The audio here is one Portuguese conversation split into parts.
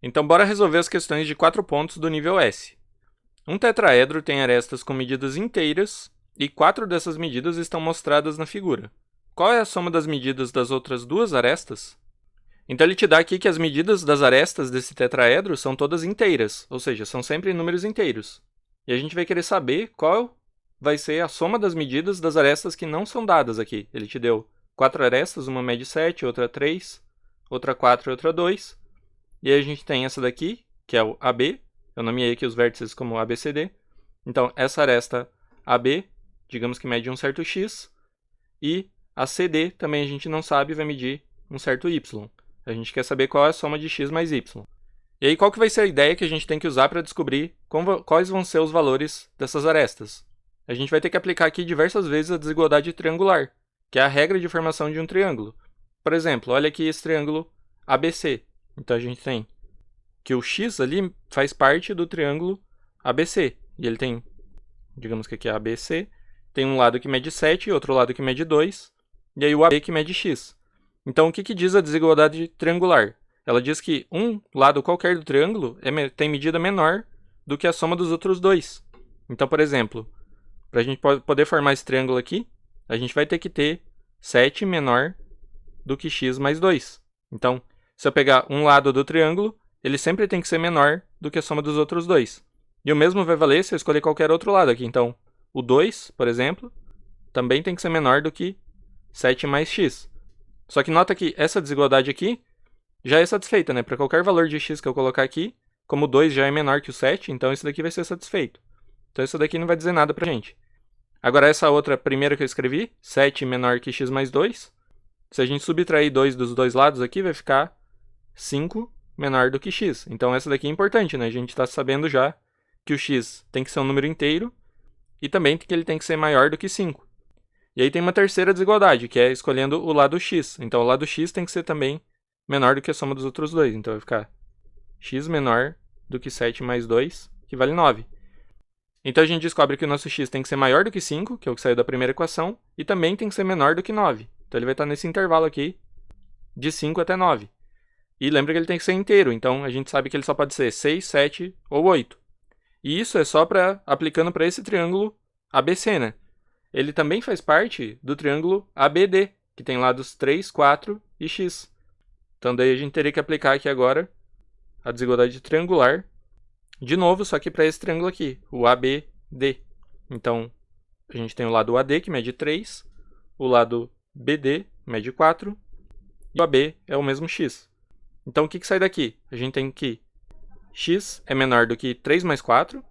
Então, bora resolver as questões de 4 pontos do nível S. Um tetraedro tem arestas com medidas inteiras e 4 dessas medidas estão mostradas na figura. Qual é a soma das medidas das outras duas arestas? Então, ele te dá aqui que as medidas das arestas desse tetraedro são todas inteiras, ou seja, são sempre números inteiros. E a gente vai querer saber qual vai ser a soma das medidas das arestas que não são dadas aqui. Ele te deu 4 arestas, uma mede 7, outra 3, outra 4 e outra 2. E aí a gente tem essa daqui, que é o AB. Eu nomeei aqui os vértices como ABCD. Então, essa aresta AB, digamos que mede um certo x. E a CD também a gente não sabe, vai medir um certo y. A gente quer saber qual é a soma de x mais y. E aí, qual que vai ser a ideia que a gente tem que usar para descobrir quais vão ser os valores dessas arestas? A gente vai ter que aplicar aqui diversas vezes a desigualdade triangular, que é a regra de formação de um triângulo. Por exemplo, olha aqui esse triângulo ABC. Então, a gente tem que o x ali faz parte do triângulo ABC. E ele tem, digamos que aqui é ABC, tem um lado que mede 7 e outro lado que mede 2, e aí o AB que mede x. Então, o que diz a desigualdade triangular? Ela diz que um lado qualquer do triângulo tem medida menor do que a soma dos outros dois. Então, por exemplo, para a gente poder formar esse triângulo aqui, a gente vai ter que ter 7 menor do que x mais 2. Então, se eu pegar um lado do triângulo, ele sempre tem que ser menor do que a soma dos outros dois. E o mesmo vai valer se eu escolher qualquer outro lado aqui. Então, o 2, por exemplo, também tem que ser menor do que 7 mais x. Só que nota que essa desigualdade aqui já é satisfeita, né? Para qualquer valor de x que eu colocar aqui, como o 2 já é menor que o 7, então isso daqui vai ser satisfeito. Então isso daqui não vai dizer nada pra gente. Agora essa outra primeira que eu escrevi, 7 menor que x mais 2, se a gente subtrair 2 dos dois lados aqui, vai ficar 5 menor do que x. Então essa daqui é importante, né? A gente está sabendo já que o x tem que ser um número inteiro e também que ele tem que ser maior do que 5. E aí tem uma terceira desigualdade, que é escolhendo o lado x. Então o lado x tem que ser também menor do que a soma dos outros dois. Então vai ficar x menor do que 7 mais 2, que vale 9. Então a gente descobre que o nosso x tem que ser maior do que 5, que é o que saiu da primeira equação, e também tem que ser menor do que 9. Então ele vai estar nesse intervalo aqui, de 5 até 9. E lembra que ele tem que ser inteiro, então a gente sabe que ele só pode ser 6, 7 ou 8. E isso é só aplicando para esse triângulo ABC, né? Ele também faz parte do triângulo ABD, que tem lados 3, 4 e x. Então daí a gente teria que aplicar aqui agora a desigualdade triangular, de novo, só que para esse triângulo aqui, o ABD. Então, a gente tem o lado AD, que mede 3, o lado BD mede 4, e o AB é o mesmo x. Então, o que sai daqui? A gente tem que x é menor do que 3 mais 4,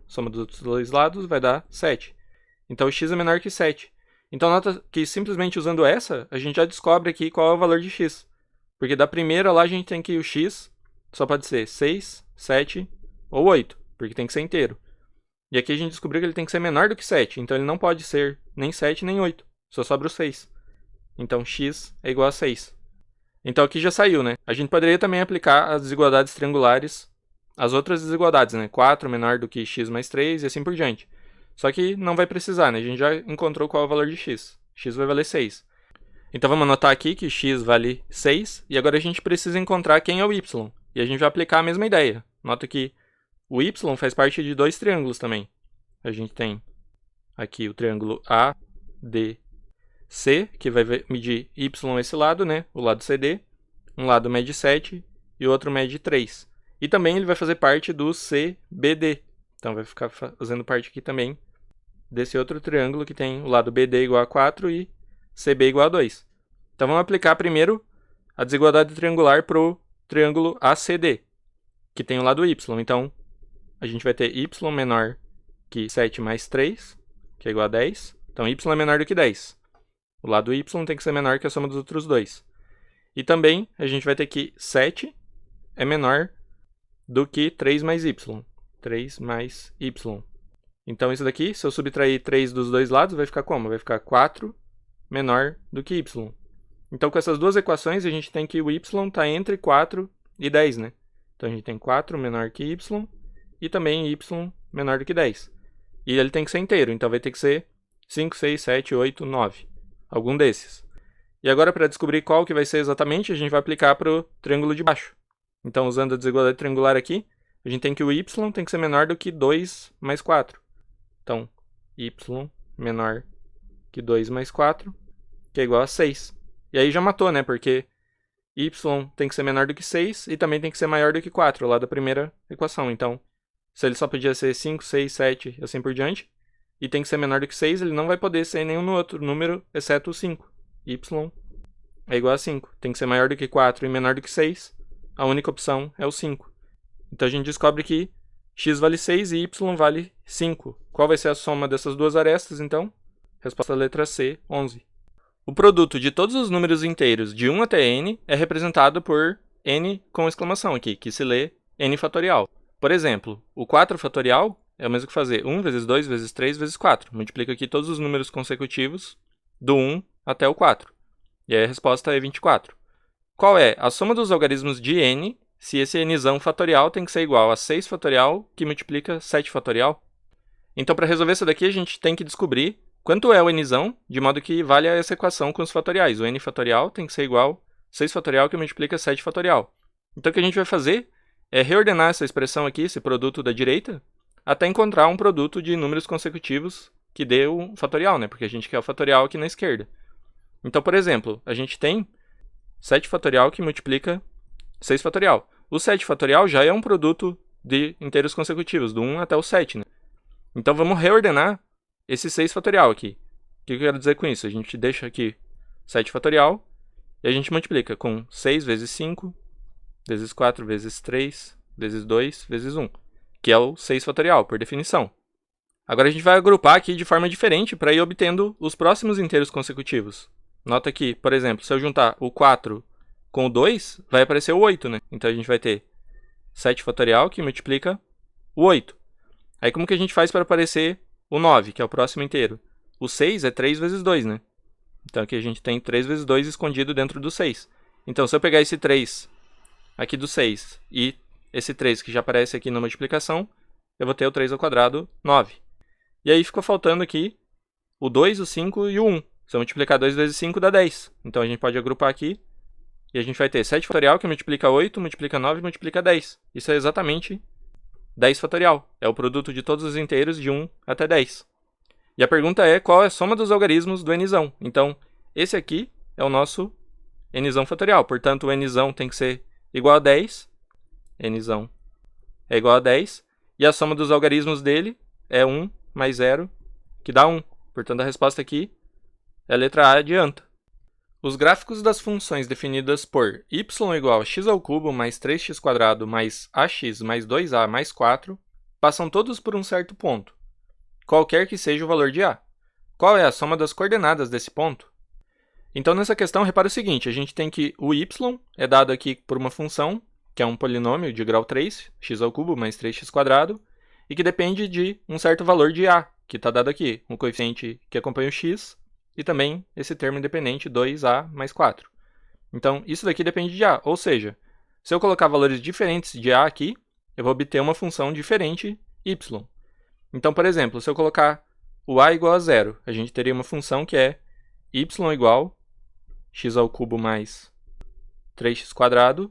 soma dos outros dois lados vai dar 7. Então, o x é menor que 7. Então, nota que simplesmente usando essa, a gente já descobre aqui qual é o valor de x. Porque da primeira lá a gente tem que o x só pode ser 6, 7 ou 8, porque tem que ser inteiro. E aqui a gente descobriu que ele tem que ser menor do que 7, então ele não pode ser nem 7 nem 8, só sobra o 6. Então x é igual a 6. Então aqui já saiu, né? A gente poderia também aplicar as desigualdades triangulares, as outras desigualdades, né? 4 menor do que x mais 3 e assim por diante. Só que não vai precisar, né? A gente já encontrou qual é o valor de x. X vai valer 6. Então vamos anotar aqui que x vale 6, e agora a gente precisa encontrar quem é o y. E a gente vai aplicar a mesma ideia. Nota que o y faz parte de dois triângulos também. A gente tem aqui o triângulo ADC, que vai medir y esse lado, né? O lado CD. Um lado mede 7 e o outro mede 3. E também ele vai fazer parte do CBD. Então vai ficar fazendo parte aqui também desse outro triângulo que tem o lado BD igual a 4 e CB igual a 2. Então vamos aplicar primeiro a desigualdade triangular para o triângulo ACD, que tem o lado y. Então a gente vai ter y menor que 7 mais 3, que é igual a 10. Então y é menor do que 10. O lado y tem que ser menor que a soma dos outros dois. E também a gente vai ter que 7 é menor do que 3 mais y. 3 mais y. Então isso daqui, se eu subtrair 3 dos dois lados, vai ficar como? Vai ficar 4 menor do que y. Então com essas duas equações, a gente tem que o y está entre 4 e 10, né? Então a gente tem 4 menor que y e também y menor do que 10. E ele tem que ser inteiro, então vai ter que ser 5, 6, 7, 8, 9. Algum desses. E agora para descobrir qual que vai ser exatamente, a gente vai aplicar para o triângulo de baixo. Então, usando a desigualdade triangular aqui, a gente tem que o y tem que ser menor do que 2 mais 4. Então, y menor que 2 mais 4, que é igual a 6. E aí já matou, né? Porque y tem que ser menor do que 6 e também tem que ser maior do que 4, lá da primeira equação. Então, se ele só podia ser 5, 6, 7 e assim por diante, e tem que ser menor do que 6, ele não vai poder ser nenhum outro número, exceto o 5. Y é igual a 5. Tem que ser maior do que 4 e menor do que 6. A única opção é o 5. Então a gente descobre que x vale 6 e y vale 5. Qual vai ser a soma dessas duas arestas, então? Resposta da letra C, 11. O produto de todos os números inteiros de 1 até n é representado por n com exclamação aqui, que se lê n fatorial. Por exemplo, o 4 fatorial é o mesmo que fazer 1 vezes 2 vezes 3 vezes 4. Multiplica aqui todos os números consecutivos do 1 até o 4. E aí a resposta é 24. Qual é a soma dos algarismos de n se esse nzão fatorial tem que ser igual a 6 fatorial que multiplica 7 fatorial? Então, para resolver isso daqui, a gente tem que descobrir quanto é o nzão, de modo que valha essa equação com os fatoriais. O n fatorial tem que ser igual a 6 fatorial que multiplica 7 fatorial. Então, o que a gente vai fazer é reordenar essa expressão aqui, esse produto da direita, até encontrar um produto de números consecutivos que dê o fatorial, né? Porque a gente quer o fatorial aqui na esquerda. Então, por exemplo, a gente tem 7 fatorial que multiplica 6 fatorial. O 7 fatorial já é um produto de inteiros consecutivos, do 1 até o 7, né? Então, vamos reordenar esse 6 fatorial aqui. O que eu quero dizer com isso? A gente deixa aqui 7 fatorial e a gente multiplica com 6 vezes 5, vezes 4, vezes 3, vezes 2, vezes 1, que é o 6 fatorial, por definição. Agora a gente vai agrupar aqui de forma diferente para ir obtendo os próximos inteiros consecutivos. Nota que, por exemplo, se eu juntar o 4 com o 2, vai aparecer o 8, né? Então a gente vai ter 7 fatorial que multiplica o 8. Aí como que a gente faz para aparecer o 9, que é o próximo inteiro? O 6 é 3 vezes 2, né? Então aqui a gente tem 3 vezes 2 escondido dentro do 6. Então se eu pegar esse 3 aqui do 6 e esse 3 que já aparece aqui na multiplicação, eu vou ter o 3 ao quadrado, 9. E aí ficou faltando aqui o 2, o 5 e o 1. Se eu multiplicar 2 vezes 5 dá 10. Então a gente pode agrupar aqui e a gente vai ter 7 fatorial que multiplica 8, multiplica 9 e multiplica 10. Isso é exatamente 10 fatorial. É o produto de todos os inteiros de 1 até 10. E a pergunta é qual é a soma dos algarismos do nzão. Então, esse aqui é o nosso nzão fatorial. Portanto, o nzão tem que ser igual a 10. Nzão é igual a 10. E a soma dos algarismos dele é 1 mais 0, que dá 1. Portanto, a resposta aqui é a letra A, adianta. Os gráficos das funções definidas por y igual a x² mais 3x² mais ax mais 2a mais 4 passam todos por um certo ponto, qualquer que seja o valor de a. Qual é a soma das coordenadas desse ponto? Então, nessa questão, repara o seguinte, a gente tem que o y é dado aqui por uma função, que é um polinômio de grau 3, x² mais 3x², e que depende de um certo valor de a, que está dado aqui, um coeficiente que acompanha o x, e também esse termo independente 2a mais 4. Então, isso daqui depende de a, ou seja, se eu colocar valores diferentes de a aqui, eu vou obter uma função diferente y. Então, por exemplo, se eu colocar o a igual a 0, a gente teria uma função que é y igual x² mais 3x²,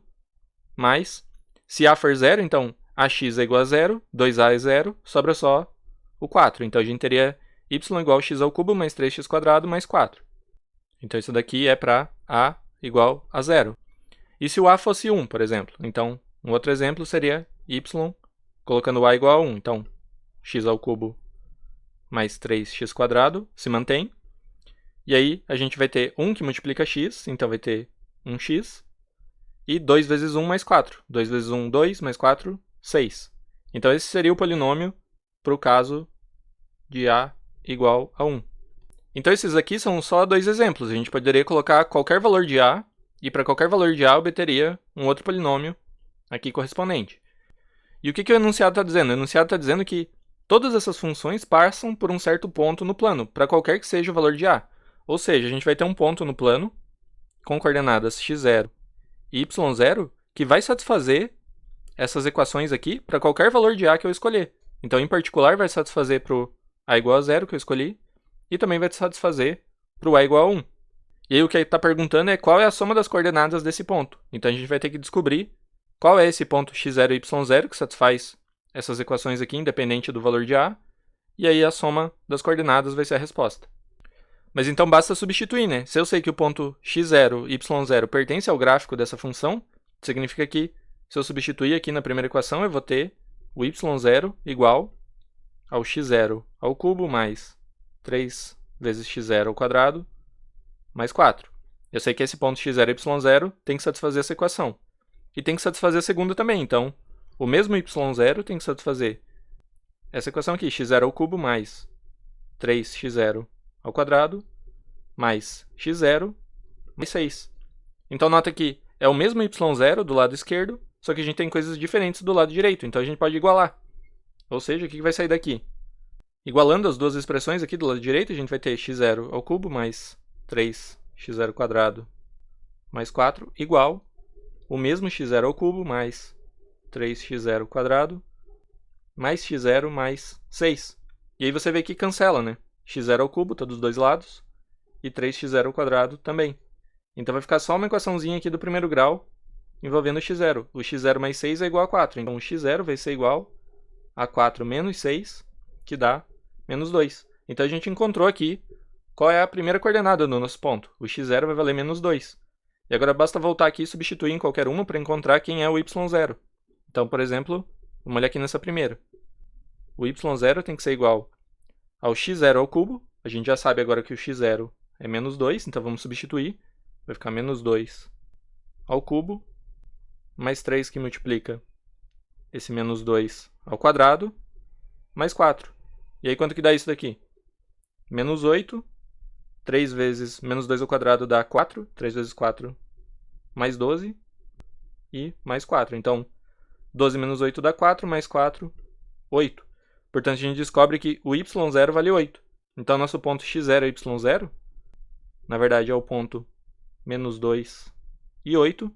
mais, se a for 0, então ax é igual a 0, 2a é 0, sobra só o 4. Então, a gente teria y igual a x² mais 3x² mais 4. Então, isso daqui é para a igual a 0. E se o a fosse 1, por exemplo? Então, um outro exemplo seria y colocando o a igual a 1. Então, x² mais 3x² se mantém. E aí, a gente vai ter 1 que multiplica x, então vai ter 1x. E 2 vezes 1 mais 4. 2 vezes 1, 2, mais 4, 6. Então, esse seria o polinômio para o caso de a igual a 1. Então, esses aqui são só dois exemplos. A gente poderia colocar qualquer valor de a, e para qualquer valor de a, obteria um outro polinômio aqui correspondente. E o que o enunciado está dizendo? O enunciado está dizendo que todas essas funções passam por um certo ponto no plano, para qualquer que seja o valor de a. Ou seja, a gente vai ter um ponto no plano com coordenadas x0 e y0 que vai satisfazer essas equações aqui para qualquer valor de a que eu escolher. Então, em particular, vai satisfazer para o a igual a 0 que eu escolhi e também vai satisfazer para o a igual a 1. E aí o que está perguntando é qual é a soma das coordenadas desse ponto. Então, a gente vai ter que descobrir qual é esse ponto x0 e y0 que satisfaz essas equações aqui, independente do valor de a, e aí a soma das coordenadas vai ser a resposta. Mas então basta substituir, né? Se eu sei que o ponto x0 e y0 pertence ao gráfico dessa função, significa que se eu substituir aqui na primeira equação, eu vou ter o y0 igual ao x0 ao cubo mais 3 vezes x0 ao quadrado mais 4. Eu sei que esse ponto x0 e y0 tem que satisfazer essa equação. E tem que satisfazer a segunda também, então o mesmo y0 tem que satisfazer essa equação aqui, x0 ao cubo mais 3x0 ao quadrado mais x0 mais 6. Então nota que é o mesmo y0 do lado esquerdo, só que a gente tem coisas diferentes do lado direito, então a gente pode igualar. Ou seja, o que vai sair daqui? Igualando as duas expressões aqui do lado direito, a gente vai ter x0 ao cubo mais 3x0 ao quadrado mais 4 igual o mesmo x0 ao cubo mais 3x0 ao quadrado mais x0 mais 6. E aí você vê que cancela, né? x0 ao cubo está dos dois lados e 3x0 ao quadrado também. Então vai ficar só uma equaçãozinha aqui do primeiro grau envolvendo o x0. O x0 mais 6 é igual a 4. Então o x0 vai ser igual a 4 menos 6, que dá menos 2. Então a gente encontrou aqui qual é a primeira coordenada do nosso ponto. O x0 vai valer menos 2. E agora basta voltar aqui e substituir em qualquer uma para encontrar quem é o y0. Então, por exemplo, vamos olhar aqui nessa primeira. O y0 tem que ser igual ao x0 ao cubo. A gente já sabe agora que o x0 é menos 2, então vamos substituir. Vai ficar menos 2 ao cubo, mais 3 que multiplica esse menos 2 ao quadrado, mais 4. E aí quanto que dá isso daqui? Menos 8, 3 vezes menos 2 ao quadrado dá 4, 3 vezes 4 mais 12 e mais 4. Então, 12 menos 8 dá 4, mais 4, 8. Portanto, a gente descobre que o y0 vale 8. Então, nosso ponto x0 e y0, na verdade, é o ponto menos 2 e 8.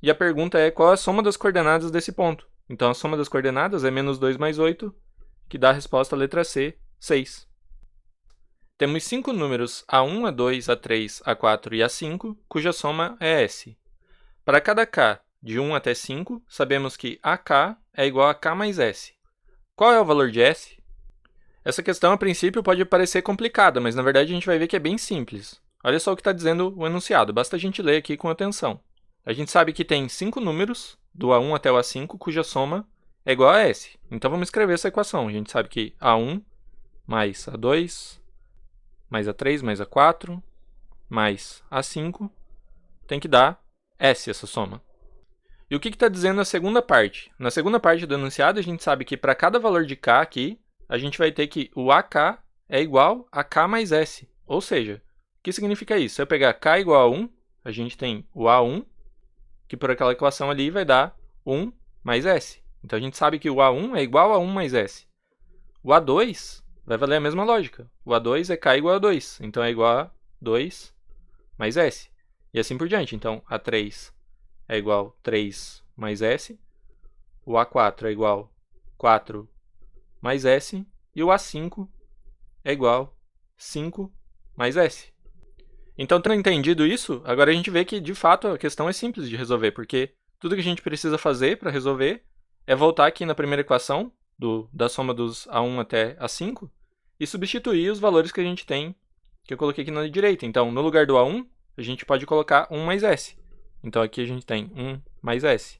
E a pergunta é qual é a soma das coordenadas desse ponto. Então, a soma das coordenadas é menos 2 mais 8, que dá a resposta à letra C, 6. Temos 5 números A1, A2, A3, A4 e A5, cuja soma é S. Para cada k de 1 até 5, sabemos que AK é igual a K mais S. Qual é o valor de S? Essa questão, a princípio, pode parecer complicada, mas na verdade a gente vai ver que é bem simples. Olha só o que está dizendo o enunciado, basta a gente ler aqui com atenção. A gente sabe que tem 5 números, do A1 até o A5, cuja soma é igual a S. Então vamos escrever essa equação. A gente sabe que A1 mais A2 mais A3 mais A4 mais A5 tem que dar S, essa soma. E o que está dizendo a segunda parte? Na segunda parte do enunciado, a gente sabe que para cada valor de k aqui, a gente vai ter que o AK é igual a K mais S. Ou seja, o que significa isso? Se eu pegar k igual a 1, a gente tem o A1, que por aquela equação ali vai dar 1 mais S. Então a gente sabe que o A1 é igual a 1 mais S. O A2 vai valer a mesma lógica. O A2 é k igual a 2, então é igual a 2 mais S. E assim por diante. Então A3 é igual a 3 mais S. O A4 é igual a 4 mais S. E o A5 é igual a 5 mais S. Então, tendo entendido isso, agora a gente vê que, de fato, a questão é simples de resolver, porque tudo que a gente precisa fazer para resolver é voltar aqui na primeira equação, da soma dos A1 até A5, e substituir os valores que a gente tem, que eu coloquei aqui na direita. Então, no lugar do A1, a gente pode colocar 1 mais S. Então, aqui a gente tem 1 mais S.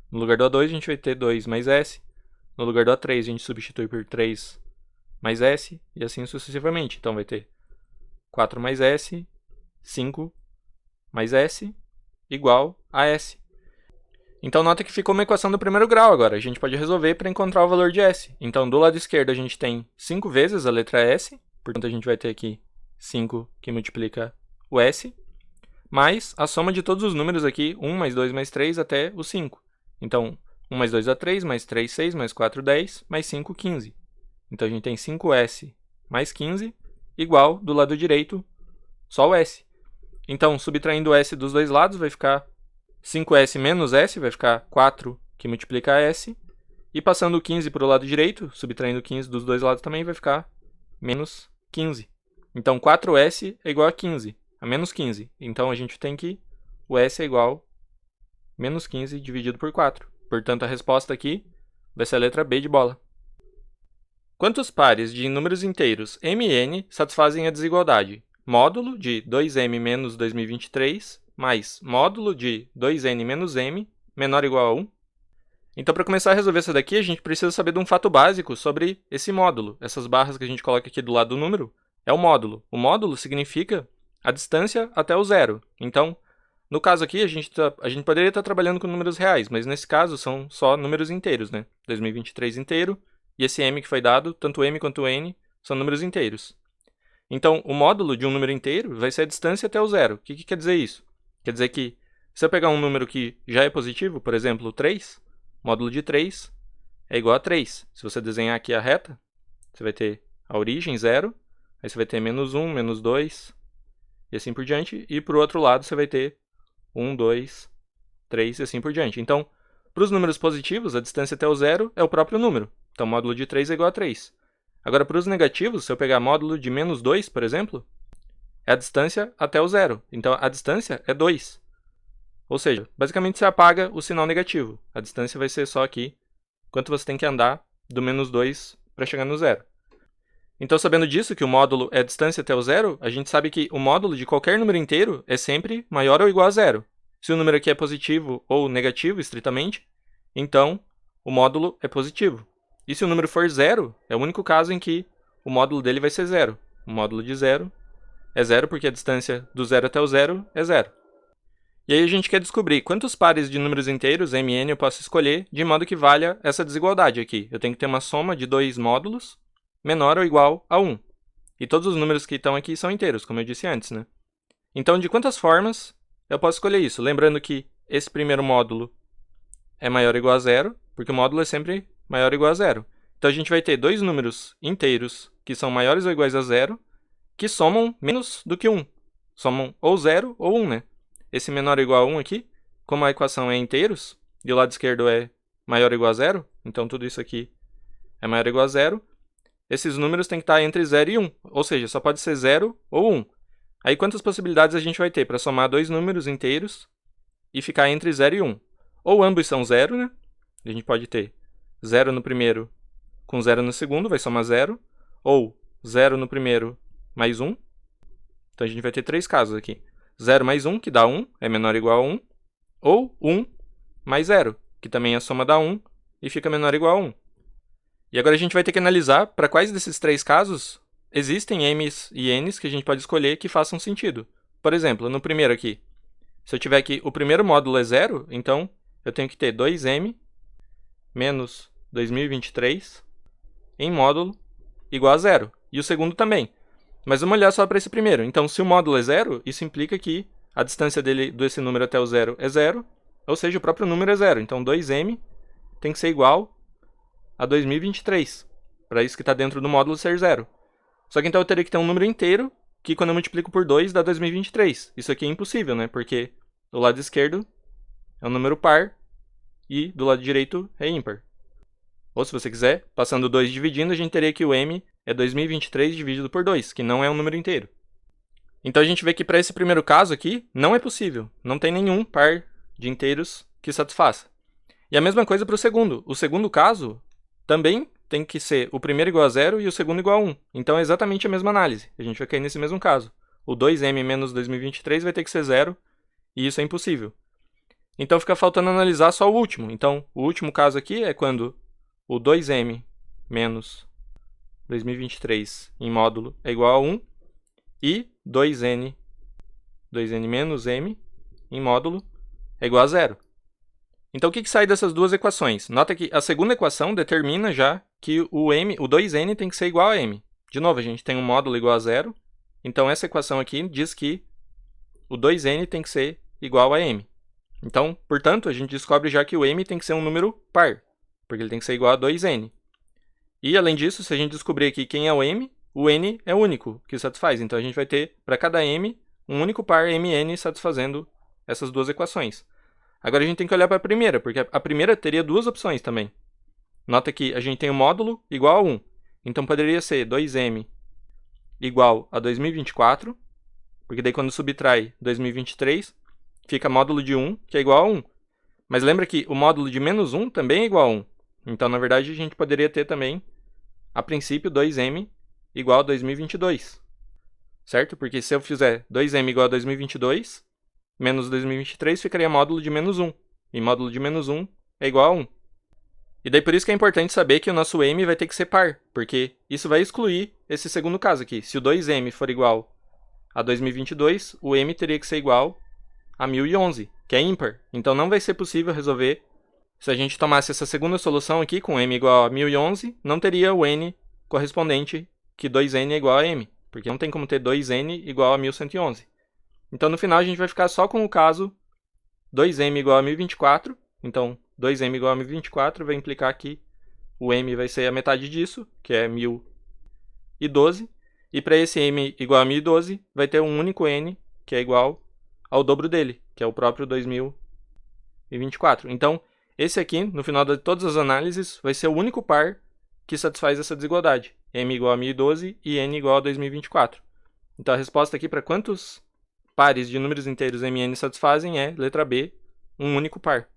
No lugar do A2, a gente vai ter 2 mais S. No lugar do A3, a gente substitui por 3 mais S, e assim sucessivamente. Então, vai ter 4 mais S, 5 mais S, igual a S. Então, nota que ficou uma equação do primeiro grau agora. A gente pode resolver para encontrar o valor de S. Então, do lado esquerdo, a gente tem 5 vezes a letra S. Portanto, a gente vai ter aqui 5 que multiplica o S. Mais a soma de todos os números aqui, 1 mais 2 mais 3 até o 5. Então, 1 mais 2 dá 3, mais 3, 6, mais 4, 10, mais 5, 15. Então, a gente tem 5S mais 15, igual, do lado direito, só o S. Então, subtraindo o S dos dois lados, vai ficar 5S menos S, vai ficar 4 que multiplica S. E passando o 15 para o lado direito, subtraindo o 15 dos dois lados também, vai ficar menos 15. Então, 4S é igual a 15, a menos 15. Então, a gente tem que o S é igual menos 15 dividido por 4. Portanto, a resposta aqui vai ser a letra B de bola. Quantos pares de números inteiros m e n satisfazem a desigualdade? Módulo de 2m menos 2023 mais módulo de 2n menos m menor ou igual a 1. Então, para começar a resolver essa daqui, a gente precisa saber de um fato básico sobre esse módulo. Essas barras que a gente coloca aqui do lado do número é o módulo. O módulo significa a distância até o zero. Então, no caso aqui, a gente poderia estar trabalhando com números reais, mas nesse caso são só números inteiros, né? 2023 inteiro, e esse m que foi dado, tanto m quanto n, são números inteiros. Então, o módulo de um número inteiro vai ser a distância até o zero. O que quer dizer isso? Quer dizer que, se eu pegar um número que já é positivo, por exemplo, 3, módulo de 3 é igual a 3. Se você desenhar aqui a reta, você vai ter a origem, 0, aí você vai ter menos 1, menos 2, e assim por diante. E para o outro lado, você vai ter 1, 2, 3 e assim por diante. Então, para os números positivos, a distância até o zero é o próprio número. Então, módulo de 3 é igual a 3. Agora, para os negativos, se eu pegar módulo de menos 2, por exemplo, é a distância até o zero. Então, a distância é 2. Ou seja, basicamente você apaga o sinal negativo. A distância vai ser só aqui, quanto você tem que andar do menos 2 para chegar no zero. Então, sabendo disso, que o módulo é a distância até o zero, a gente sabe que o módulo de qualquer número inteiro é sempre maior ou igual a zero. Se o número aqui é positivo ou negativo, estritamente, então o módulo é positivo. E se o número for zero, é o único caso em que o módulo dele vai ser zero. O módulo de zero é zero porque a distância do zero até o zero é zero. E aí a gente quer descobrir quantos pares de números inteiros, m e n, eu posso escolher, de modo que valha essa desigualdade aqui. Eu tenho que ter uma soma de dois módulos menor ou igual a 1. E todos os números que estão aqui são inteiros, como eu disse antes, né? Então, de quantas formas eu posso escolher isso? Lembrando que esse primeiro módulo é maior ou igual a zero, porque o módulo é sempre maior ou igual a zero. Então, a gente vai ter dois números inteiros que são maiores ou iguais a zero, que somam menos do que 1. Somam ou 0 ou 1, né? Esse menor ou igual a 1 aqui, como a equação é inteiros, e o lado esquerdo é maior ou igual a zero, então tudo isso aqui é maior ou igual a zero, esses números têm que estar entre 0 e 1, ou seja, só pode ser 0 ou 1. Aí quantas possibilidades a gente vai ter para somar dois números inteiros e ficar entre 0 e 1? Ou ambos são 0, né? A gente pode ter 0 no primeiro com 0 no segundo, vai somar 0. Ou 0 no primeiro mais 1. Então a gente vai ter três casos aqui. 0 mais 1, que dá 1, é menor ou igual a 1. Ou 1 mais 0, que também é a soma dá 1 e fica menor ou igual a 1. E agora a gente vai ter que analisar para quais desses três casos existem m's e n's que a gente pode escolher que façam sentido. Por exemplo, no primeiro aqui, se eu tiver aqui o primeiro módulo é 0, então eu tenho que ter 2m menos 2023 em módulo igual a 0. E o segundo também. Mas vamos olhar só para esse primeiro. Então, se o módulo é 0, isso implica que a distância desse número até o 0 é 0, ou seja, o próprio número é 0. Então, 2m tem que ser igual a 2023, para isso que está dentro do módulo ser 0. Só que então eu teria que ter um número inteiro, que quando eu multiplico por 2 dá 2023. Isso aqui é impossível, né? Porque do lado esquerdo é um número par e do lado direito é ímpar. Ou se você quiser, passando 2 dividindo, a gente teria que o m é 2023 dividido por 2, que não é um número inteiro. Então a gente vê que para esse primeiro caso aqui, não é possível. Não tem nenhum par de inteiros que satisfaça. E a mesma coisa para o segundo. O segundo caso também tem que ser o primeiro igual a 0 e o segundo igual a 1. Então é exatamente a mesma análise. A gente vai cair nesse mesmo caso. O 2m menos 2023 vai ter que ser 0, e isso é impossível. Então fica faltando analisar só o último. Então, o último caso aqui é quando o 2m menos 2023 em módulo é igual a 1 e 2n menos m em módulo é igual a 0. Então, o que sai dessas duas equações? Nota que a segunda equação determina já que o 2n tem que ser igual a m. De novo, a gente tem um módulo igual a 0. Então, essa equação aqui diz que o 2n tem que ser igual a m. Então, portanto, a gente descobre já que o m tem que ser um número par, porque ele tem que ser igual a 2n. E, além disso, se a gente descobrir aqui quem é o m, o n é único, que satisfaz. Então, a gente vai ter, para cada m, um único par mn satisfazendo essas duas equações. Agora a gente tem que olhar para a primeira, porque a primeira teria duas opções também. Nota que a gente tem o módulo igual a 1. Então poderia ser 2m igual a 2024, porque daí quando subtrai 2023, fica módulo de 1, que é igual a 1. Mas lembra que o módulo de menos 1 também é igual a 1. Então, na verdade, a gente poderia ter também, a princípio, 2m igual a 2022. Certo? Porque se eu fizer 2m igual a 2022, menos 2023 ficaria módulo de menos 1. E módulo de menos 1 é igual a 1. E daí por isso que é importante saber que o nosso m vai ter que ser par, porque isso vai excluir esse segundo caso aqui. Se o 2m for igual a 2022, o m teria que ser igual a 1011, que é ímpar. Então não vai ser possível resolver. Se a gente tomasse essa segunda solução aqui, com m igual a 1011, não teria o n correspondente, que 2n é igual a m, porque não tem como ter 2n igual a 1111. Então no final a gente vai ficar só com o caso 2m igual a 1024, então 2m igual a 1024 vai implicar que o m vai ser a metade disso, que é 1012, e para esse m igual a 1012 vai ter um único n, que é igual ao dobro dele, que é o próprio 2024. Então, esse aqui, no final de todas as análises, vai ser o único par que satisfaz essa desigualdade, m igual a 1012 e n igual a 2024. Então a resposta aqui para quantos pares de números inteiros mn satisfazem é, letra B, um único par.